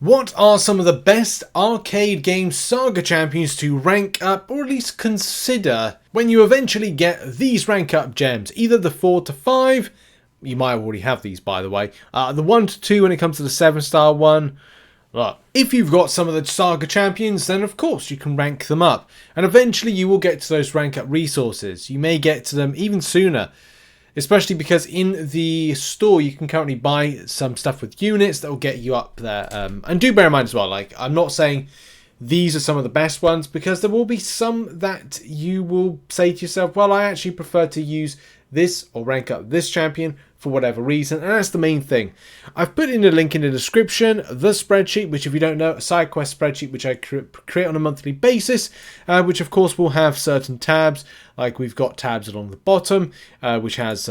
What are some of the best arcade game Saga champions to rank up, or at least consider, when you eventually get these rank up gems? Either the 4 to 5, you might already have these by the way, the 1 to 2 when it comes to the 7-star one. Look, if you've got some of the Saga champions, then of course you can rank them up. And eventually you will get to those rank up resources. You may get to them even sooner. Especially because in the store you can currently buy some stuff with units that will get you up there. And do bear in mind as well, like, I'm not saying these are some of the best ones, because there will be some that you will say to yourself, well, I actually prefer to use this or rank up this champion for whatever reason, and that's the main thing. I've put in a link in the description, the spreadsheet, which if you don't know, a side quest spreadsheet which I create on a monthly basis, which of course will have certain tabs. Like we've got tabs along the bottom, which has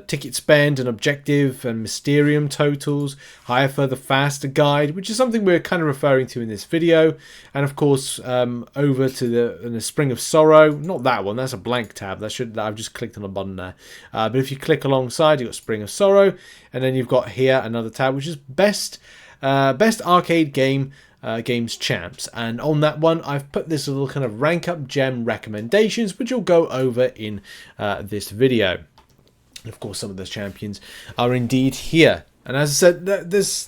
ticket spend and objective and Mysterium totals, higher, further, faster guide, which is something we're kind of referring to in this video. And of course, over to the Spring of Sorrow, not that one, that's a blank tab. I've just clicked on a button there. But if you click alongside, you've got Spring of Sorrow, and then you've got here another tab, which is best arcade games champs, and on that one I've put this little kind of rank up gem recommendations, which you'll go over in this video. And of course some of those champions are indeed here. And as I said,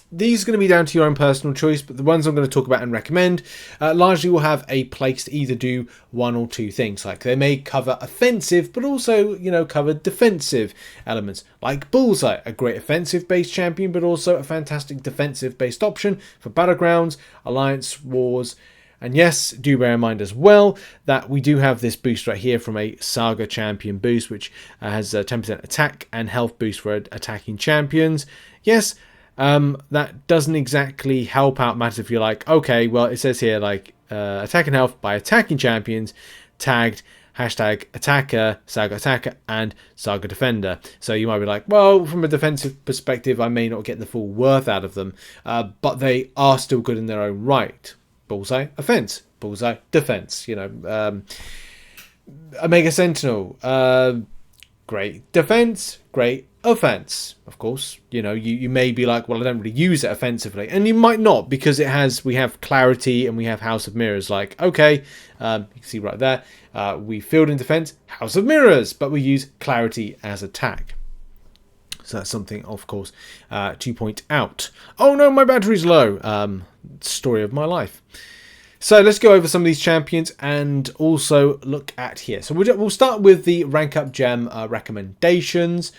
these are going to be down to your own personal choice, but the ones I'm going to talk about and recommend largely will have a place to either do one or two things. Like they may cover offensive, but also, you know, cover defensive elements. Like Bullseye, a great offensive-based champion, but also a fantastic defensive-based option for Battlegrounds, Alliance Wars. And yes, do bear in mind as well that we do have this boost right here from a Saga champion boost, which has a 10% attack and health boost for attacking champions. Yes, that doesn't exactly help out matters if you're like, okay, well, it says here like attack and health by attacking champions tagged hashtag attacker, Saga attacker, and Saga defender. So you might be like, well, from a defensive perspective, I may not get the full worth out of them, but they are still good in their own right. Bullseye, offense. Bullseye, defense. You know, Omega Sentinel, great defense, great offense. Of course, you know, you may be like, well, I don't really use it offensively, and you might not, because we have clarity and we have House of Mirrors. Like, okay, you can see right there, we field in defense, House of Mirrors, but we use clarity as attack. So that's something, of course, to point out. Oh no, my battery's low. Story of my life. So let's go over some of these champions and also look at here. So we'll start with the rank up gem recommendations,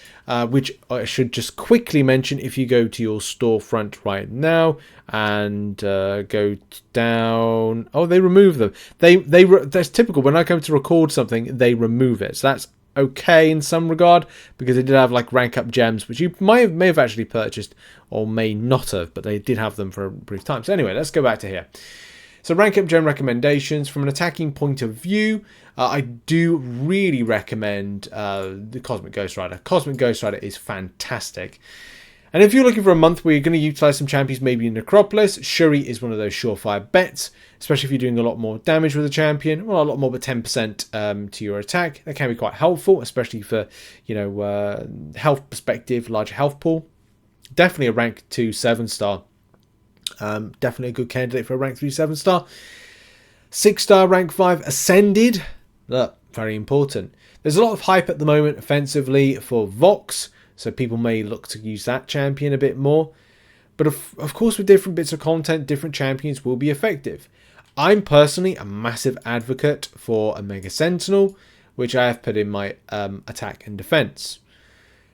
which I should just quickly mention. If you go to your storefront right now and go down, oh, they remove them. That's typical. When I come to record something, they remove it. So that's okay in some regard, because they did have like rank up gems, which you may have actually purchased or may not have, but they did have them for a brief time. So anyway, let's go back to here. So rank up gem recommendations from an attacking point of view, I do really recommend the Cosmic Ghost Rider. Cosmic Ghost Rider is fantastic. And if you're looking for a month where you're going to utilize some champions, maybe in Necropolis, Shuri is one of those surefire bets, especially if you're doing a lot more damage with a champion. Well, a lot more, but 10% to your attack. That can be quite helpful, especially for, you know, health perspective, larger health pool. Definitely a rank 2 7-star. Definitely a good candidate for a rank 3 7-star. 6-star rank 5 Ascended. Look, very important. There's a lot of hype at the moment offensively for Vox, so people may look to use that champion a bit more. But of course, with different bits of content, different champions will be effective. I'm personally a massive advocate for Omega Sentinel, which I have put in my attack and defense.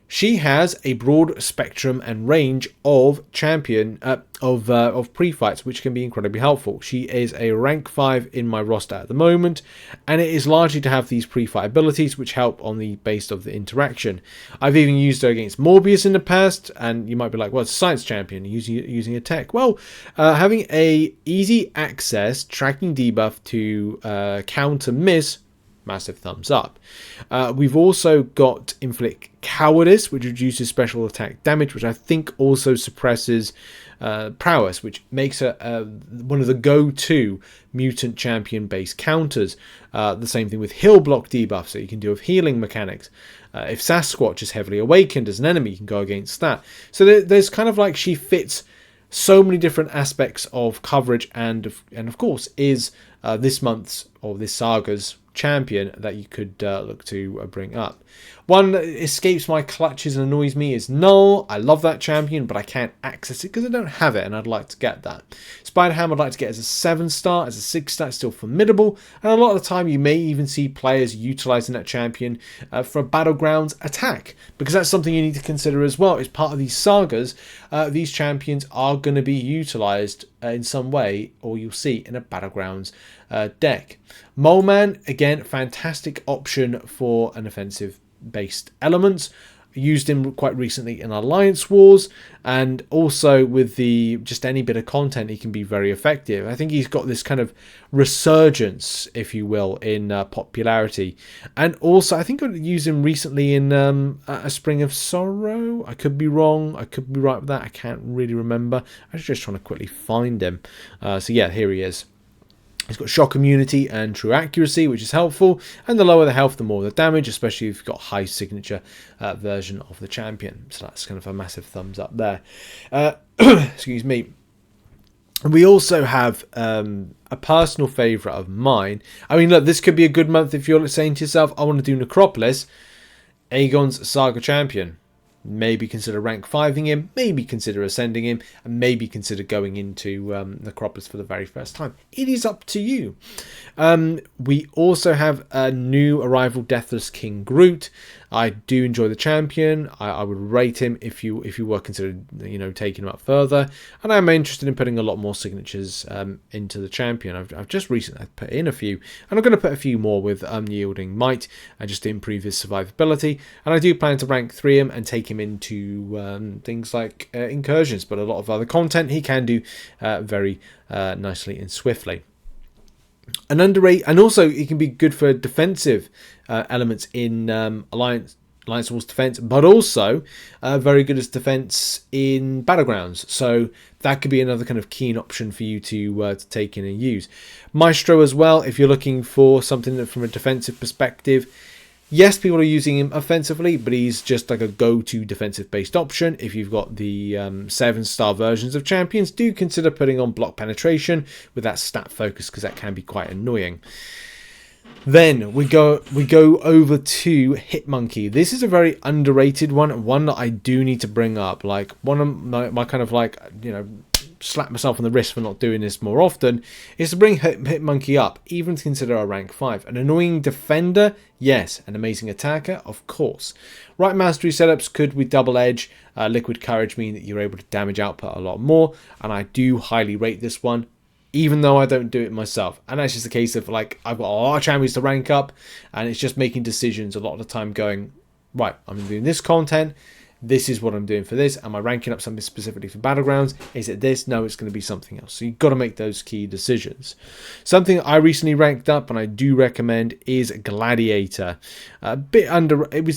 She has a broad spectrum and range of champion of pre-fights, which can be incredibly helpful. She is a rank 5 in my roster at the moment, and it is largely to have these pre-fight abilities, which help on the base of the interaction. I've even used her against Morbius in the past, and you might be like, well, it's a science champion using a tech. Well, having a easy access tracking debuff to counter miss, massive thumbs up. We've also got Inflict Cowardice, which reduces special attack damage, which I think also suppresses prowess, which makes her one of the go-to mutant champion based counters. The same thing with heal block debuff, so you can deal with healing mechanics. If Sasquatch is heavily awakened as an enemy, you can go against that. So there's kind of like, she fits So many different aspects of coverage, and of course is this month's or this saga's champion that you could look to bring up. One that escapes my clutches and annoys me is Null. I love that champion, but I can't access it because I don't have it, and I'd like to get that. Spider-Ham I'd like to get as a 7-star, as a 6-star, it's still formidable, and a lot of the time you may even see players utilising that champion for a Battlegrounds attack, because that's something you need to consider as well. As part of these sagas, these champions are going to be utilised in some way, or you'll see in a Battlegrounds deck. Mole Man, again, fantastic option for an offensive based elements. Used him quite recently in Alliance Wars, and also with the just any bit of content he can be very effective. I think he's got this kind of resurgence, if you will, in popularity, and also I think I used him recently in a Spring of Sorrow. I could be wrong, I could be right with that, I can't really remember. I was just trying to quickly find him. So yeah, here he is. He's got shock immunity and true accuracy, which is helpful, and the lower the health, the more the damage, especially if you've got high signature version of the champion. So that's kind of a massive thumbs up there. Excuse me. We also have a personal favourite of mine. I mean, look, this could be a good month if you're saying to yourself, I want to do Necropolis. Aegon's Saga champion. Maybe consider rank 5ing him, maybe consider ascending him, and maybe consider going into Necropolis for the very first time. It is up to you. We also have a new arrival, Deathless King Groot. I do enjoy the champion. I would rate him if you were considered, taking him up further. And I'm interested in putting a lot more signatures into the champion. I've just recently put in a few, and I'm going to put a few more with Unyielding Might, and just to improve his survivability. And I do plan to rank 3 him and take him into things like incursions, but a lot of other content he can do very nicely and swiftly. An underrate, and also it can be good for defensive elements in Alliance Wars defense, but also very good as defense in Battlegrounds. So that could be another kind of keen option for you to take in and use. Maestro as well, if you're looking for something that from a defensive perspective. Yes, people are using him offensively, but he's just like a go-to defensive-based option. If you've got the 7-star versions of champions, do consider putting on block penetration with that stat focus, because that can be quite annoying. Then we go over to Hitmonkey. This is a very underrated one that I do need to bring up. Like one of my kind of like, slap myself on the wrist for not doing this more often, is to bring Hitmonkey up, even to consider a rank 5. An annoying defender, yes. An amazing attacker, of course. Right mastery setups could, with double edge, liquid courage, mean that you're able to damage output a lot more, and I do highly rate this one, even though I don't do it myself. And that's just a case of, like, I've got a lot of champions to rank up, and it's just making decisions a lot of the time going, right, I'm doing this content, this is what I'm doing for this. Am I ranking up something specifically for Battlegrounds? Is it this? No, it's going to be something else. So you've got to make those key decisions. Something I recently ranked up and I do recommend is Gladiator. A bit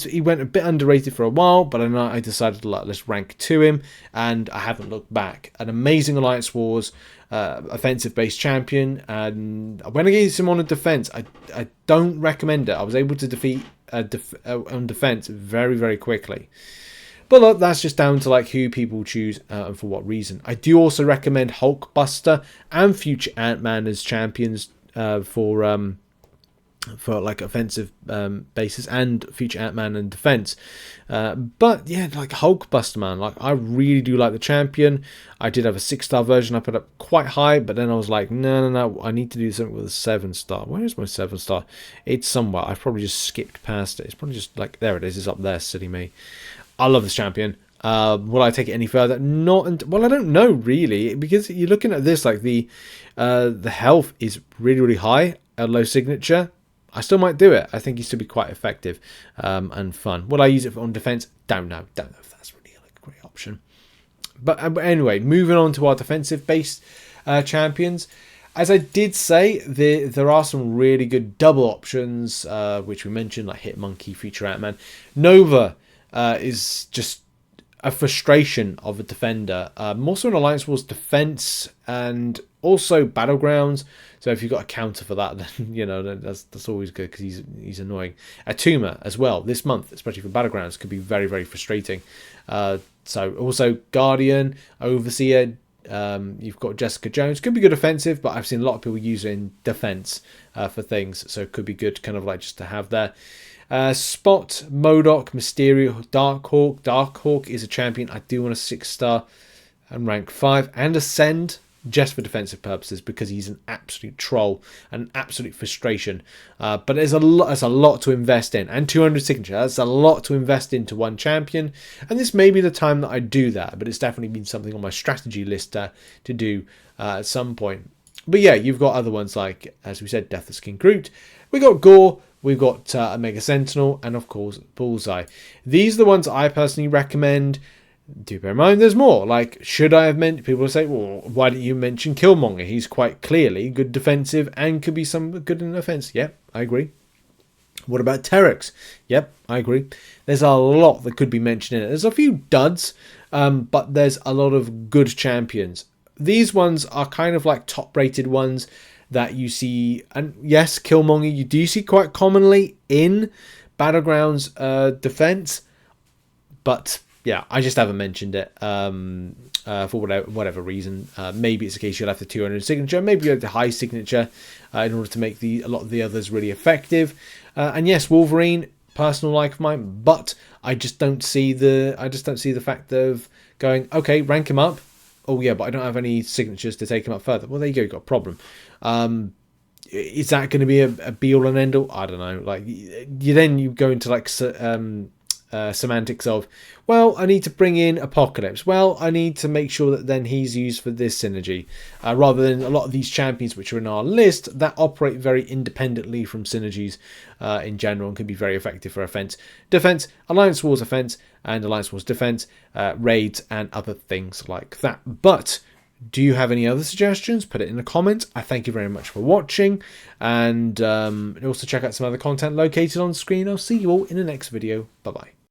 he went a bit underrated for a while, but I decided let's rank to him, and I haven't looked back. An amazing Alliance Wars offensive based champion, and when I gave him on a defense, I don't recommend it. I was able to defeat on defense very, very quickly. But look, that's just down to like who people choose and for what reason. I do also recommend Hulkbuster and Future Ant-Man as champions for like offensive bases, and Future Ant-Man and defense. But yeah, like Hulkbuster, man, like I really do like the champion. I did have a 6-star version I put up quite high, but then I was like, no, I need to do something with a 7-star. Where is my 7-star? It's somewhere. I've probably just skipped past it. It's probably just like, there it is. It's up there, silly me. I love this champion. Will I take it any further? Well, I don't know really, because you're looking at this, like the health is really, really high at low signature. I still might do it. I think he's still be quite effective and fun. Will I use it on defense? Don't know if that's really like a great option. But anyway, moving on to our defensive based champions. As I did say, there are some really good double options, which we mentioned, like Hitmonkey, Future Ant-Man. Nova is just a frustration of a defender. More so in Alliance Wars defense and also Battlegrounds. So if you've got a counter for that, then that's always good, because he's annoying. Atuma as well this month, especially for Battlegrounds, could be very, very frustrating. So also Guardian, Overseer, You've got Jessica Jones. Could be good offensive, but I've seen a lot of people use it in defense for things. So it could be good kind of like just to have there. Spot, MODOK, Mysterium, Darkhawk. Darkhawk is a champion. I do want a 6-star and rank 5. And Ascend, just for defensive purposes, because he's an absolute troll, an absolute frustration. But there's a lot to invest in, and 200 signature. That's a lot to invest into one champion, and this may be the time that I do that. But it's definitely been something on my strategy list to do at some point. But yeah, you've got other ones like, as we said, Deathless King Groot. We got Gore. We've got a Mega Sentinel, and of course Bullseye. These are the ones I personally recommend. Do bear in mind there's more. Like, should I have mentioned, people will say, well, why didn't you mention Killmonger? He's quite clearly good defensive and could be some good in offense. Yep, I agree. What about Terex? Yep, I agree. There's a lot that could be mentioned in it. There's a few duds, but there's a lot of good champions. These ones are kind of like top rated ones that you see, and yes, Killmonger you do see quite commonly in Battlegrounds defense, but yeah, I just haven't mentioned it for whatever reason. Maybe it's a case you'll have the 200 signature, maybe you have the high signature in order to make a lot of the others really effective. And yes, Wolverine, personal like of mine, but I just don't see the fact of going, okay, rank him up. Oh yeah, but I don't have any signatures to take him up further. Well, there you go, you've got a problem. Is that going to be a be all and end all? I don't know. Like you go into like semantics of, well, I need to bring in Apocalypse. Well, I need to make sure that then he's used for this synergy, rather than a lot of these champions which are in our list that operate very independently from synergies in general and can be very effective for offense, defense, Alliance Wars offense, and Alliance Wars defense, raids, and other things like that. But do you have any other suggestions? Put it in the comments. I thank you very much for watching, and also check out some other content located on screen. I'll see you all in the next video. Bye bye.